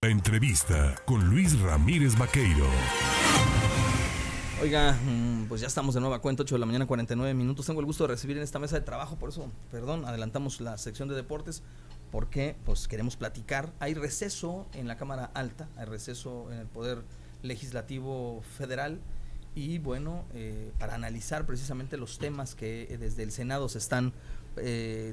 Entrevista con Luis Ramírez Vaqueiro. Oiga, pues ya estamos de nueva cuenta, 8 de la mañana, 49 minutos. Tengo el gusto de recibir en esta mesa de trabajo, por eso, adelantamos la sección de deportes, porque pues queremos platicar. Hay receso en la Cámara Alta, hay receso en el Poder Legislativo Federal, y bueno, para analizar precisamente los temas que desde el Senado se están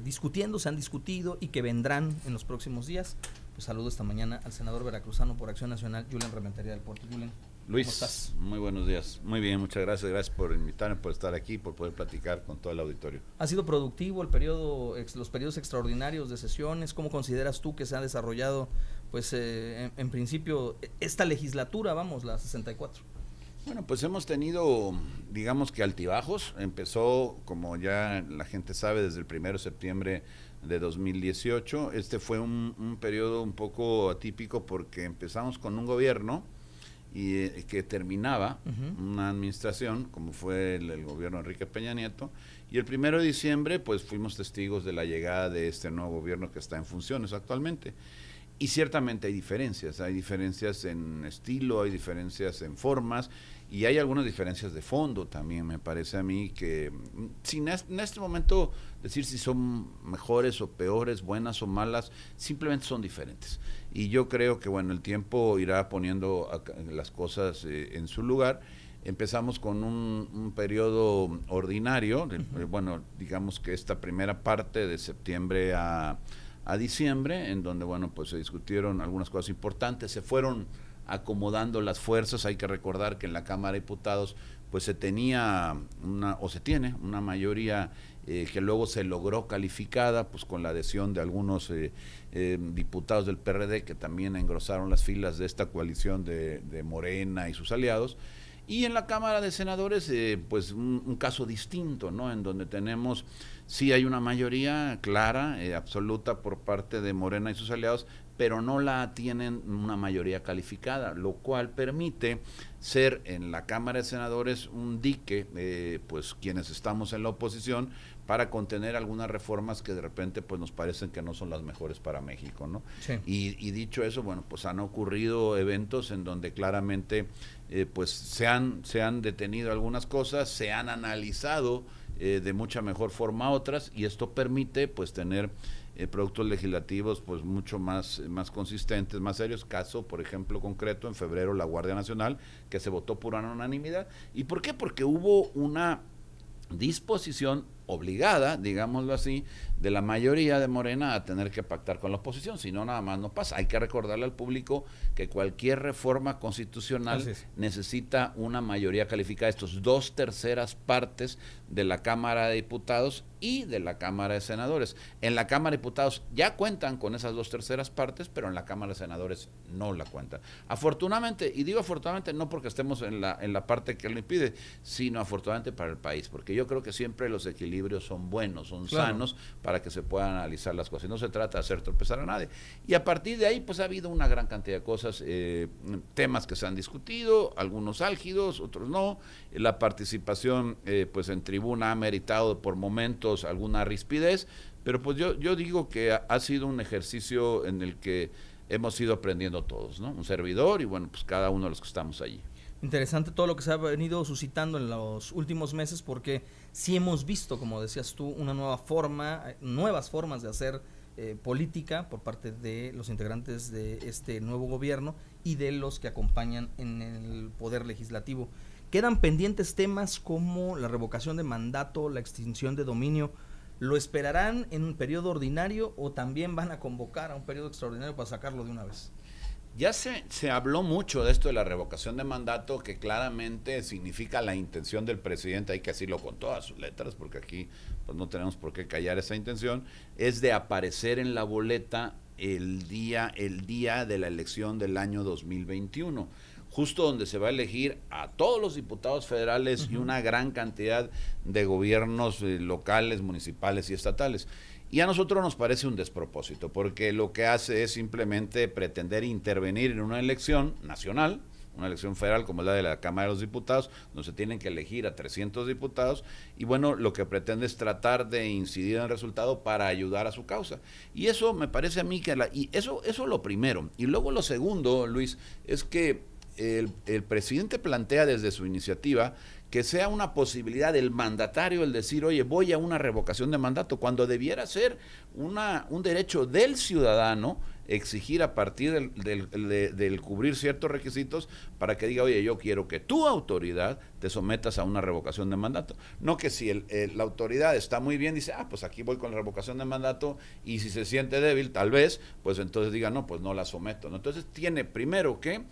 discutiendo, se han discutido y que vendrán en los próximos días. Pues saludo esta mañana al senador veracruzano por Acción Nacional, Julen Rementería del Puerto. Julen, Luis, ¿cómo estás? muy buenos días. Muy bien, muchas gracias. Gracias por invitarme, por estar aquí, por poder platicar con todo el auditorio. ¿Ha sido productivo el periodo, los periodos extraordinarios de sesiones? ¿Cómo consideras tú que se ha desarrollado, pues, en principio, esta legislatura, la 64? Bueno, pues hemos tenido, digamos que altibajos. Empezó, como ya la gente sabe, desde el 1 de septiembre de 2018. Este fue un periodo un poco atípico porque empezamos con un gobierno que terminaba una administración, como fue el gobierno de Enrique Peña Nieto, y el 1 de diciembre pues fuimos testigos de la llegada de este nuevo gobierno que está en funciones actualmente. Y ciertamente hay diferencias en estilo, hay diferencias en formas, y hay algunas diferencias de fondo también. Me parece a mí que, sin en este momento decir si son mejores o peores, buenas o malas, simplemente son diferentes. Y yo creo que, bueno, el tiempo irá poniendo las cosas en su lugar. Empezamos con un periodo ordinario, bueno, digamos que esta primera parte de septiembre a diciembre, en donde, bueno, pues se discutieron algunas cosas importantes, se fueron acomodando las fuerzas. Hay que recordar que en la Cámara de Diputados pues se tiene una mayoría que luego se logró calificada pues con la adhesión de algunos diputados del PRD, que también engrosaron las filas de esta coalición de Morena y sus aliados. Y en la Cámara de Senadores, pues un caso distinto, ¿no? En donde tenemos, sí hay una mayoría clara, absoluta por parte de Morena y sus aliados, pero no la tienen una mayoría calificada, lo cual permite ser en la Cámara de Senadores un dique, pues quienes estamos en la oposición, para contener algunas reformas que de repente pues nos parecen que no son las mejores para México, ¿no? Sí. Y dicho eso, bueno, pues han ocurrido eventos en donde claramente pues se han detenido algunas cosas, se han analizado de mucha mejor forma otras, y esto permite pues tener productos legislativos pues mucho más consistentes, más serios. Caso, por ejemplo, concreto, en febrero la Guardia Nacional, que se votó por unanimidad. ¿Y por qué? Porque hubo una disposición obligada, digámoslo así, de la mayoría de Morena a tener que pactar con la oposición, si no, nada más no pasa. Hay que recordarle al público que cualquier reforma constitucional necesita una mayoría calificada, estos 2/3 partes de la Cámara de Diputados y de la Cámara de Senadores. En la Cámara de Diputados ya cuentan con esas 2/3 partes, pero en la Cámara de Senadores no la cuentan. Afortunadamente, y digo afortunadamente no porque estemos en la parte que lo impide, sino afortunadamente para el país, porque yo creo que siempre los equilibrios son buenos, son sanos, para que se puedan analizar las cosas. Y no se trata de hacer tropezar a nadie. Y a partir de ahí, pues ha habido una gran cantidad de cosas, temas que se han discutido, algunos álgidos, otros no. La participación, pues en tribuna ha meritado por momentos alguna rispidez, pero pues yo digo que ha sido un ejercicio en el que hemos ido aprendiendo todos, ¿no? Un servidor y, bueno, pues cada uno de los que estamos allí. Interesante todo lo que se ha venido suscitando en los últimos meses, porque sí hemos visto, como decías tú, una nuevas formas de hacer política por parte de los integrantes de este nuevo gobierno y de los que acompañan en el Poder Legislativo. Quedan pendientes temas como la revocación de mandato, la extinción de dominio. ¿Lo esperarán en un periodo ordinario o también van a convocar a un periodo extraordinario para sacarlo de una vez? Ya se habló mucho de esto de la revocación de mandato, que claramente significa la intención del presidente, hay que decirlo con todas sus letras, porque aquí pues no tenemos por qué callar esa intención, es de aparecer en la boleta el día de la elección del año 2021, justo donde se va a elegir a todos los diputados federales y una gran cantidad de gobiernos locales, municipales y estatales. Y a nosotros nos parece un despropósito, porque lo que hace es simplemente pretender intervenir en una elección nacional, una elección federal como la de la Cámara de los Diputados, donde se tienen que elegir a 300 diputados, y bueno, lo que pretende es tratar de incidir en el resultado para ayudar a su causa. Y eso me parece a mí que, eso lo primero. Y luego lo segundo, Luis, es que el presidente plantea desde su iniciativa que sea una posibilidad del mandatario el decir, oye, voy a una revocación de mandato, cuando debiera ser un derecho del ciudadano exigir a partir del cubrir ciertos requisitos para que diga, oye, yo quiero que tu autoridad te sometas a una revocación de mandato. No que si la autoridad está muy bien, dice, pues aquí voy con la revocación de mandato, y si se siente débil, tal vez, pues entonces diga, no, pues no la someto, ¿no? Entonces tiene primero que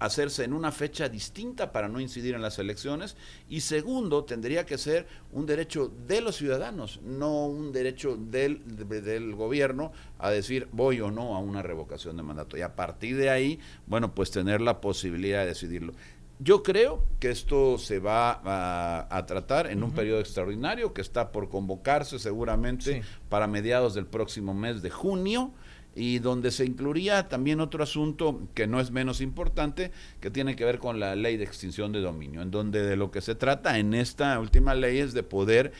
hacerse en una fecha distinta para no incidir en las elecciones, y segundo, tendría que ser un derecho de los ciudadanos, no un derecho del gobierno a decir voy o no a una revocación de mandato, y a partir de ahí, bueno, pues tener la posibilidad de decidirlo. Yo creo que esto se va a tratar en un periodo extraordinario que está por convocarse seguramente para mediados del próximo mes de junio, y donde se incluiría también otro asunto que no es menos importante, que tiene que ver con la ley de extinción de dominio, en donde de lo que se trata en esta última ley es de poder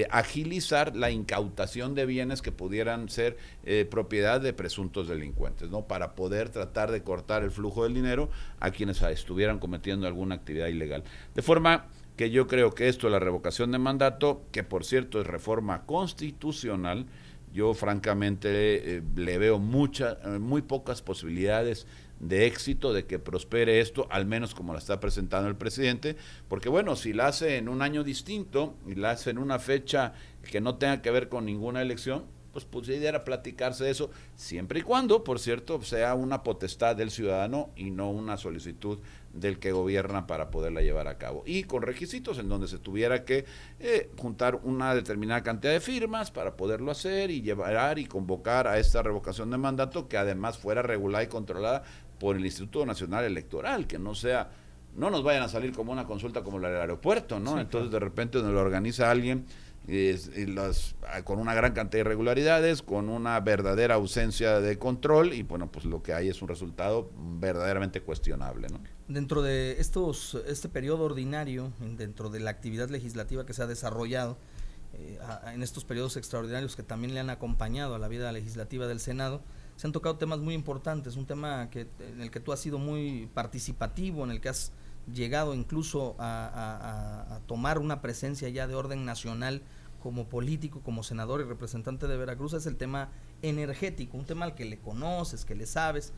agilizar la incautación de bienes que pudieran ser propiedad de presuntos delincuentes, ¿no? Para poder tratar de cortar el flujo del dinero a quienes estuvieran cometiendo alguna actividad ilegal. De forma que yo creo que esto, la revocación de mandato, que por cierto es reforma constitucional, yo francamente le veo muy pocas posibilidades de éxito, de que prospere esto, al menos como la está presentando el presidente, porque bueno, si la hace en un año distinto y la hace en una fecha que no tenga que ver con ninguna elección, pues pudiera platicarse de eso, siempre y cuando, por cierto, sea una potestad del ciudadano y no una solicitud del que gobierna para poderla llevar a cabo. Y con requisitos en donde se tuviera que juntar una determinada cantidad de firmas para poderlo hacer y llevar y convocar a esta revocación de mandato, que además fuera regulada y controlada por el Instituto Nacional Electoral, que no nos vayan a salir como una consulta como la del aeropuerto, ¿no? Sí, entonces de repente lo organiza alguien con una gran cantidad de irregularidades, con una verdadera ausencia de control, y bueno, pues lo que hay es un resultado verdaderamente cuestionable, ¿no? Dentro de este periodo ordinario, dentro de la actividad legislativa que se ha desarrollado, en estos periodos extraordinarios que también le han acompañado a la vida legislativa del Senado, se han tocado temas muy importantes, un tema en el que tú has sido muy participativo, en el que has llegado incluso a tomar una presencia ya de orden nacional como político, como senador y representante de Veracruz, es el tema energético, un tema al que le conoces, que le sabes.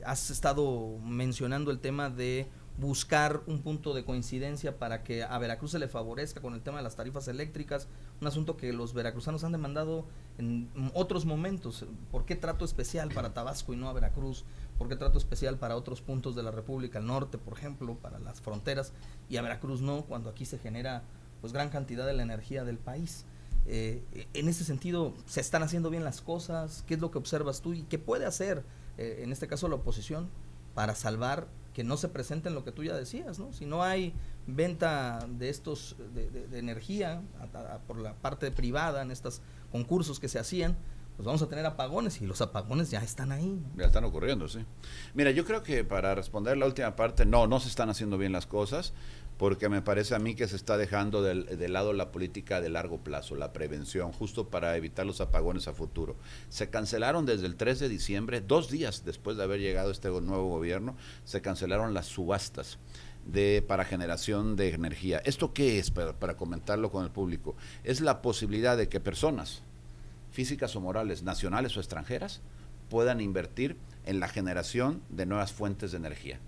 Has estado mencionando el tema de buscar un punto de coincidencia para que a Veracruz se le favorezca con el tema de las tarifas eléctricas, un asunto que los veracruzanos han demandado en otros momentos. ¿Por qué trato especial para Tabasco y no a Veracruz? ¿Por qué trato especial para otros puntos de la República, al norte, por ejemplo, para las fronteras, y a Veracruz no, cuando aquí se genera pues gran cantidad de la energía del país? En ese sentido, ¿se están haciendo bien las cosas? ¿Qué es lo que observas tú y qué puede hacer, en este caso la oposición, para salvar que no se presenten lo que tú ya decías, ¿no? Si no hay venta de estos de energía por la parte privada en estos concursos que se hacían, pues vamos a tener apagones, y los apagones ya están ahí, ¿no? Ya están ocurriendo, sí. Mira, yo creo que para responder la última parte, no se están haciendo bien las cosas, porque me parece a mí que se está dejando de lado la política de largo plazo, la prevención, justo para evitar los apagones a futuro. Se cancelaron desde el 3 de diciembre, 2 días después de haber llegado este nuevo gobierno, se cancelaron las subastas para generación de energía. ¿Esto qué es? Para comentarlo con el público. Es la posibilidad de que personas físicas o morales, nacionales o extranjeras, puedan invertir en la generación de nuevas fuentes de energía,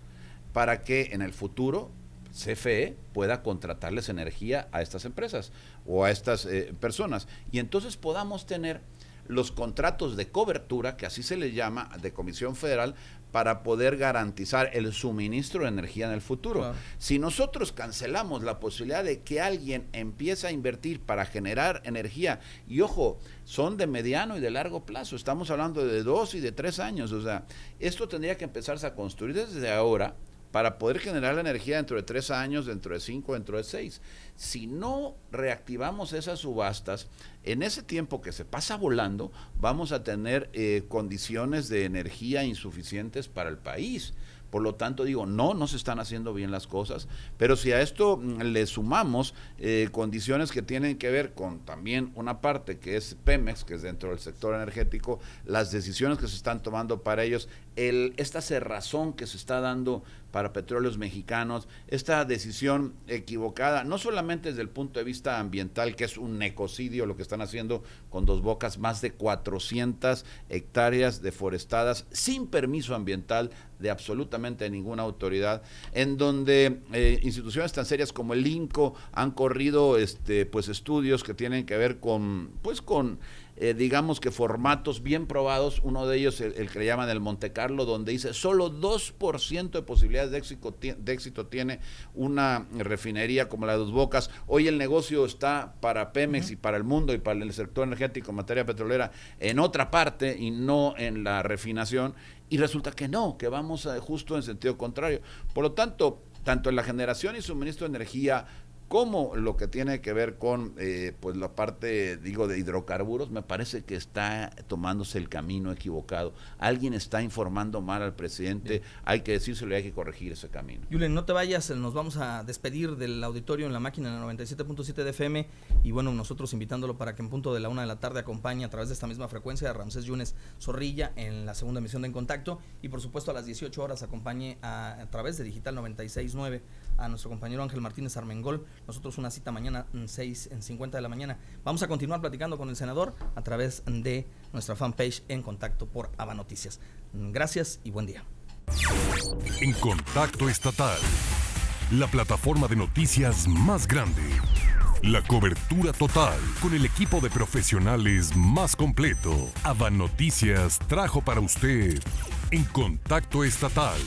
para que en el futuro CFE pueda contratarles energía a estas empresas o a estas personas, y entonces podamos tener los contratos de cobertura, que así se les llama, de Comisión Federal, para poder garantizar el suministro de energía en el futuro. Claro. Si nosotros cancelamos la posibilidad de que alguien empiece a invertir para generar energía, y ojo, son de mediano y de largo plazo, estamos hablando de 2 y de 3 años, o sea, esto tendría que empezarse a construir desde ahora, para poder generar la energía dentro de 3 años, dentro de 5, dentro de 6. Si no reactivamos esas subastas, en ese tiempo que se pasa volando, vamos a tener condiciones de energía insuficientes para el país, Por lo tanto, digo, no se están haciendo bien las cosas, pero si a esto le sumamos condiciones que tienen que ver con también una parte que es Pemex, que es dentro del sector energético, las decisiones que se están tomando para ellos, esta cerrazón que se está dando para Petróleos Mexicanos, esta decisión equivocada, no solamente desde el punto de vista ambiental, que es un ecocidio lo que están haciendo con Dos Bocas, más de 400 hectáreas deforestadas sin permiso ambiental de absolutamente ninguna autoridad, en donde instituciones tan serias como el INCO han corrido pues estudios que tienen que ver con digamos que formatos bien probados, uno de ellos el que le llaman el Monte Carlo, donde dice solo 2% de posibilidades de éxito tiene una refinería como la de Dos Bocas. Hoy el negocio está para Pemex y para el mundo y para el sector energético en materia petrolera en otra parte y no en la refinación, y resulta que no, que vamos justo en sentido contrario. Por lo tanto, tanto en la generación y suministro de energía como lo que tiene que ver con pues la parte, digo, de hidrocarburos, me parece que está tomándose el camino equivocado. Alguien está informando mal al presidente, hay que decírselo y hay que corregir ese camino. Julen, no te vayas, nos vamos a despedir del auditorio en la máquina en el 97.7 de FM, y bueno, nosotros invitándolo para que en punto de la 1 de la tarde acompañe a través de esta misma frecuencia a Ramsés Yunes Zorrilla en la segunda emisión de En Contacto, y por supuesto a las 18 horas acompañe a través de Digital 96.9 a nuestro compañero Ángel Martínez Armengol. Nosotros una cita mañana 6:50 de la mañana. Vamos a continuar platicando con el senador a través de nuestra fanpage En Contacto por Aba Noticias. Gracias y buen día. En Contacto Estatal, la plataforma de noticias más grande. La cobertura total con el equipo de profesionales más completo. Aba Noticias trajo para usted En Contacto Estatal.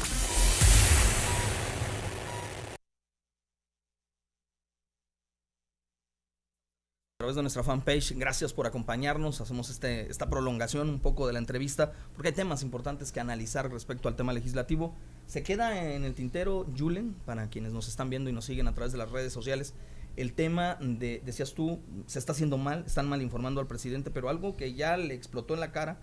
A través de nuestra fanpage, gracias por acompañarnos. Hacemos esta prolongación un poco de la entrevista porque hay temas importantes que analizar respecto al tema legislativo. Se queda en el tintero, Julen, para quienes nos están viendo y nos siguen a través de las redes sociales, el tema de, decías tú, se está haciendo mal, están mal informando al presidente, pero algo que ya le explotó en la cara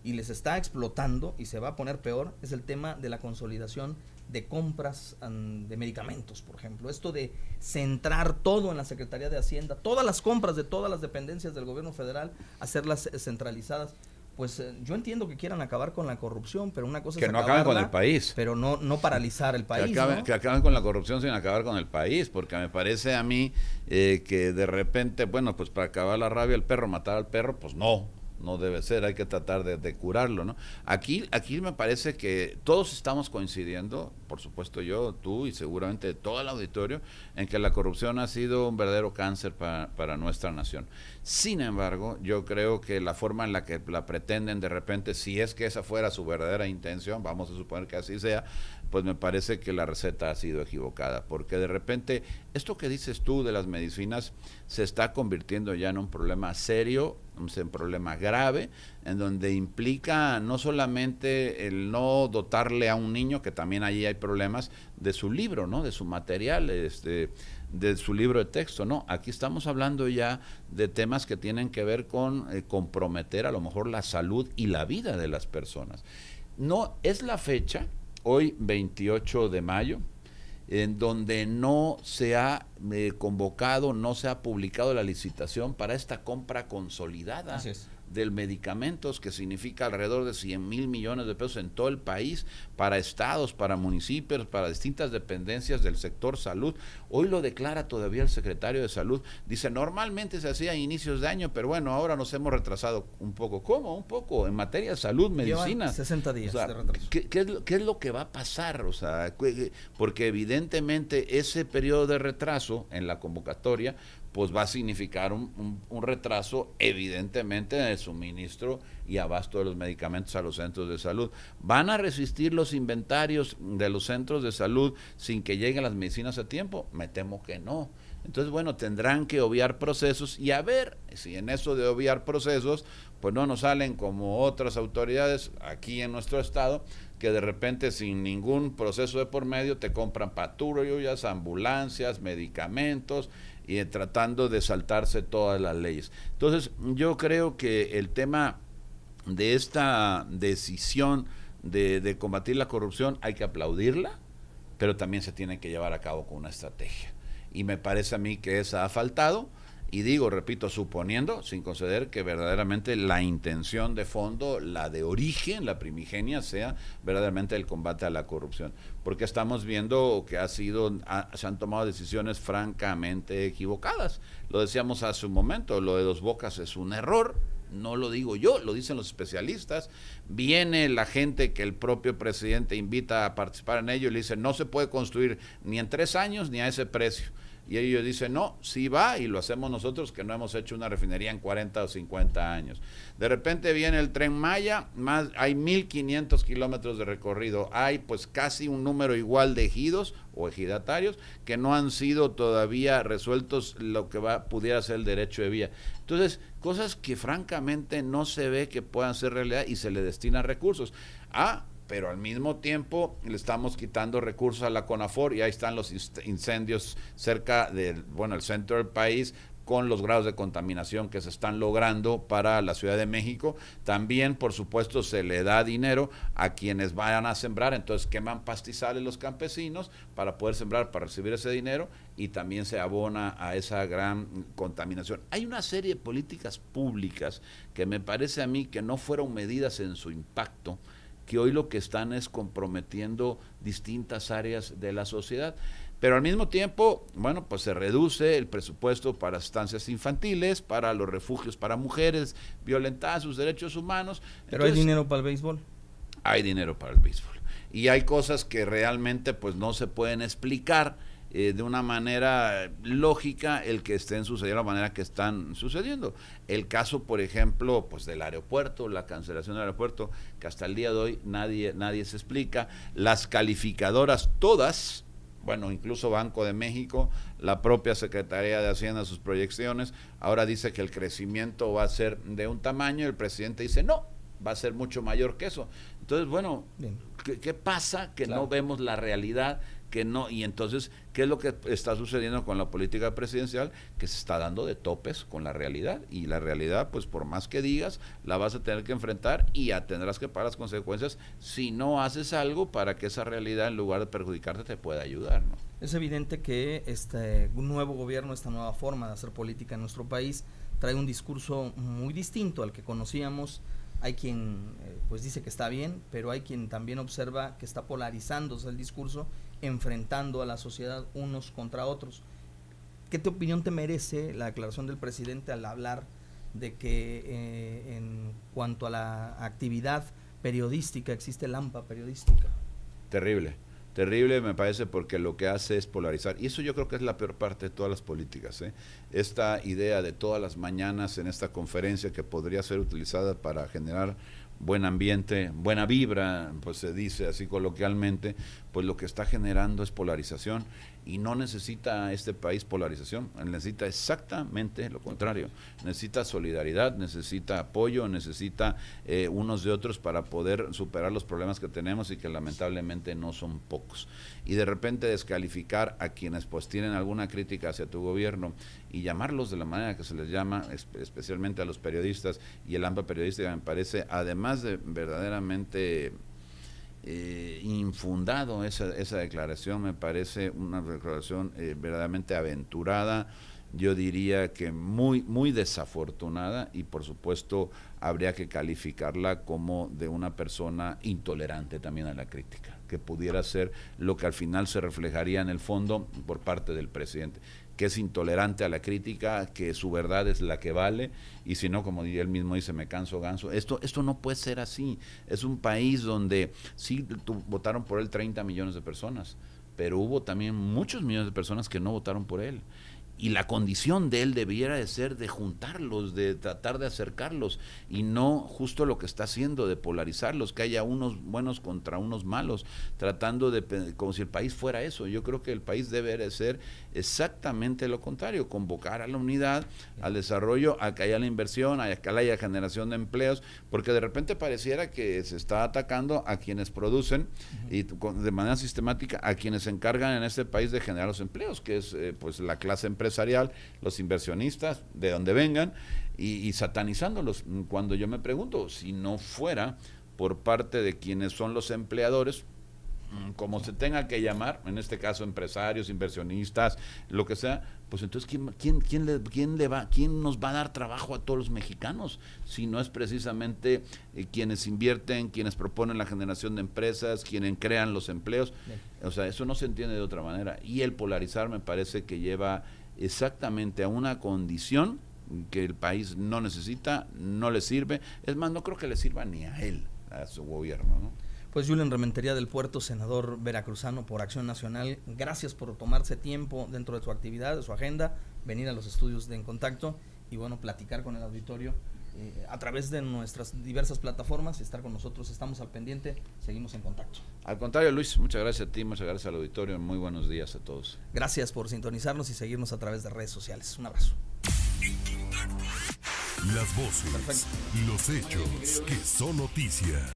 y les está explotando y se va a poner peor es el tema de la consolidación de compras de medicamentos, por ejemplo. Esto de centrar todo en la Secretaría de Hacienda, todas las compras de todas las dependencias del gobierno federal, hacerlas centralizadas. Pues yo entiendo que quieran acabar con la corrupción, pero una cosa que es no acaben con el país, pero no paralizar el país, que acaben con la corrupción sin acabar con el país, porque me parece a mí que de repente, bueno, pues para acabar la rabia del perro, matar al perro, pues no debe ser, hay que tratar de curarlo, ¿no? Aquí me parece que todos estamos coincidiendo, por supuesto yo, tú y seguramente todo el auditorio, en que la corrupción ha sido un verdadero cáncer para nuestra nación. Sin embargo, yo creo que la forma en la que la pretenden de repente, si es que esa fuera su verdadera intención, vamos a suponer que así sea, pues me parece que la receta ha sido equivocada, porque de repente esto que dices tú de las medicinas se está convirtiendo ya en un problema serio, un problema grave, en donde implica no solamente el no dotarle a un niño, que también allí hay problemas, de su libro, ¿no? De su material, de su libro de texto, ¿no? Aquí estamos hablando ya de temas que tienen que ver con comprometer a lo mejor la salud y la vida de las personas. No es la fecha, hoy 28 de mayo, en donde no se ha convocado, no se ha publicado la licitación para esta compra consolidada del medicamentos, que significa alrededor de 100,000 millones de pesos en todo el país, para estados, para municipios, para distintas dependencias del sector salud. Hoy lo declara todavía el secretario de Salud, dice, normalmente se hacía a inicios de año, pero bueno, ahora nos hemos retrasado un poco. ¿Cómo? Un poco, en materia de salud, medicina. Llevan 60 días, o sea, de retraso. ¿Qué es lo que va a pasar? O sea, porque evidentemente ese periodo de retraso en la convocatoria pues va a significar un retraso evidentemente en el suministro y abasto de los medicamentos a los centros de salud. ¿Van a resistir los inventarios de los centros de salud sin que lleguen las medicinas a tiempo? Me temo que no. Entonces, bueno, tendrán que obviar procesos y a ver si en eso de obviar procesos, pues no nos salen como otras autoridades aquí en nuestro estado, que de repente sin ningún proceso de por medio te compran patrullas, ambulancias, medicamentos, y tratando de saltarse todas las leyes. Entonces, yo creo que el tema de esta decisión de combatir la corrupción hay que aplaudirla, pero también se tiene que llevar a cabo con una estrategia. Y me parece a mí que esa ha faltado. Y digo, repito, suponiendo, sin conceder que verdaderamente la intención de fondo, la de origen, la primigenia, sea verdaderamente el combate a la corrupción. Porque estamos viendo que se han tomado decisiones francamente equivocadas. Lo decíamos hace un momento, lo de Dos Bocas es un error, no lo digo yo, lo dicen los especialistas. Viene la gente que el propio presidente invita a participar en ello y le dice, no se puede construir ni en 3 años ni a ese precio. Y ellos dicen, no, sí va, y lo hacemos nosotros que no hemos hecho una refinería en 40 o 50 años. De repente viene el Tren Maya, hay 1,500 kilómetros de recorrido, hay pues casi un número igual de ejidos o ejidatarios que no han sido todavía resueltos lo que pudiera ser el derecho de vía. Entonces, cosas que francamente no se ve que puedan ser realidad y se le destinan recursos. Pero al mismo tiempo le estamos quitando recursos a la CONAFOR y ahí están los incendios cerca del, el centro del país, con los grados de contaminación que se están logrando para la Ciudad de México. También, por supuesto, se le da dinero a quienes vayan a sembrar, entonces queman pastizales los campesinos para poder sembrar, para recibir ese dinero, y también se abona a esa gran contaminación. Hay una serie de políticas públicas que me parece a mí que no fueron medidas en su impacto, que hoy lo que están es comprometiendo distintas áreas de la sociedad. Pero al mismo tiempo, pues se reduce el presupuesto para estancias infantiles, para los refugios para mujeres violentadas sus derechos humanos. Pero entonces, ¿hay dinero para el béisbol? Hay dinero para el béisbol. Y hay cosas que realmente pues no se pueden explicar de una manera lógica el que estén sucediendo de la manera que están sucediendo. El caso, por ejemplo, pues del aeropuerto, la cancelación del aeropuerto, que hasta el día de hoy nadie se explica. Las calificadoras todas, incluso Banco de México, la propia Secretaría de Hacienda, sus proyecciones, ahora dice que el crecimiento va a ser de un tamaño, y el presidente dice no, va a ser mucho mayor que eso. Entonces, ¿qué pasa? Que no vemos la realidad, que no, y entonces, ¿qué es lo que está sucediendo con la política presidencial? Que se está dando de topes con la realidad, y la realidad, pues por más que digas, la vas a tener que enfrentar y ya tendrás que pagar las consecuencias si no haces algo para que esa realidad, en lugar de perjudicarte, te pueda ayudar, ¿no? Es evidente que este nuevo gobierno, esta nueva forma de hacer política en nuestro país, trae un discurso muy distinto al que conocíamos. Hay quien pues dice que está bien, pero hay quien también observa que está polarizándose el discurso, enfrentando a la sociedad unos contra otros. ¿Qué opinión te merece la declaración del presidente al hablar de que en cuanto a la actividad periodística existe la AMPA periodística? Terrible me parece, porque lo que hace es polarizar, y eso yo creo que es la peor parte de todas las políticas, ¿eh? Esta idea de todas las mañanas en esta conferencia, que podría ser utilizada para generar buen ambiente, buena vibra, pues se dice así coloquialmente, pues lo que está generando es polarización, y no necesita este país polarización, necesita exactamente lo contrario, necesita solidaridad, necesita apoyo, necesita unos de otros para poder superar los problemas que tenemos, y que lamentablemente no son pocos. Y de repente descalificar a quienes pues tienen alguna crítica hacia tu gobierno y llamarlos de la manera que se les llama, especialmente a los periodistas, y el AMPA periodística, me parece, además de verdaderamente infundado esa declaración, me parece una declaración verdaderamente aventurada, yo diría que muy desafortunada, y por supuesto habría que calificarla como de una persona intolerante también a la crítica, que pudiera ser lo que al final se reflejaría en el fondo por parte del presidente, que es intolerante a la crítica, que su verdad es la que vale, y si no, como él mismo dice, me canso ganso. Esto no puede ser así. Es un país donde sí votaron por él 30 millones de personas, pero hubo también muchos millones de personas que no votaron por él. Y la condición de él debiera de ser de juntarlos, de tratar de acercarlos, y no justo lo que está haciendo, de polarizarlos, que haya unos buenos contra unos malos, tratando de, como si el país fuera eso. Yo creo que el país debe de ser exactamente lo contrario, convocar a la unidad, al desarrollo, a que haya la inversión, a que haya generación de empleos, porque de repente pareciera que se está atacando a quienes producen, y de manera sistemática a quienes se encargan en este país de generar los empleos, que es pues la clase empresarial, los inversionistas, de donde vengan, y satanizándolos, cuando yo me pregunto, si no fuera por parte de quienes son los empleadores, como se tenga que llamar, en este caso empresarios, inversionistas, lo que sea, pues entonces ¿quién nos va a dar trabajo a todos los mexicanos? Si no es precisamente quienes invierten, quienes proponen la generación de empresas, quienes crean los empleos. Bien. O sea, eso no se entiende de otra manera. Y el polarizar me parece que lleva exactamente a una condición que el país no necesita, no le sirve. Es más, no creo que le sirva ni a él, a su gobierno, ¿no? Pues Julen Rementería del Puerto, senador veracruzano por Acción Nacional, gracias por tomarse tiempo dentro de su actividad, de su agenda, venir a los estudios de En Contacto y bueno, platicar con el auditorio a través de nuestras diversas plataformas y estar con nosotros. Estamos al pendiente, seguimos en contacto. Al contrario, Luis, muchas gracias a ti, muchas gracias al auditorio, muy buenos días a todos. Gracias por sintonizarnos y seguirnos a través de redes sociales. Un abrazo. Las voces, los hechos que son noticia.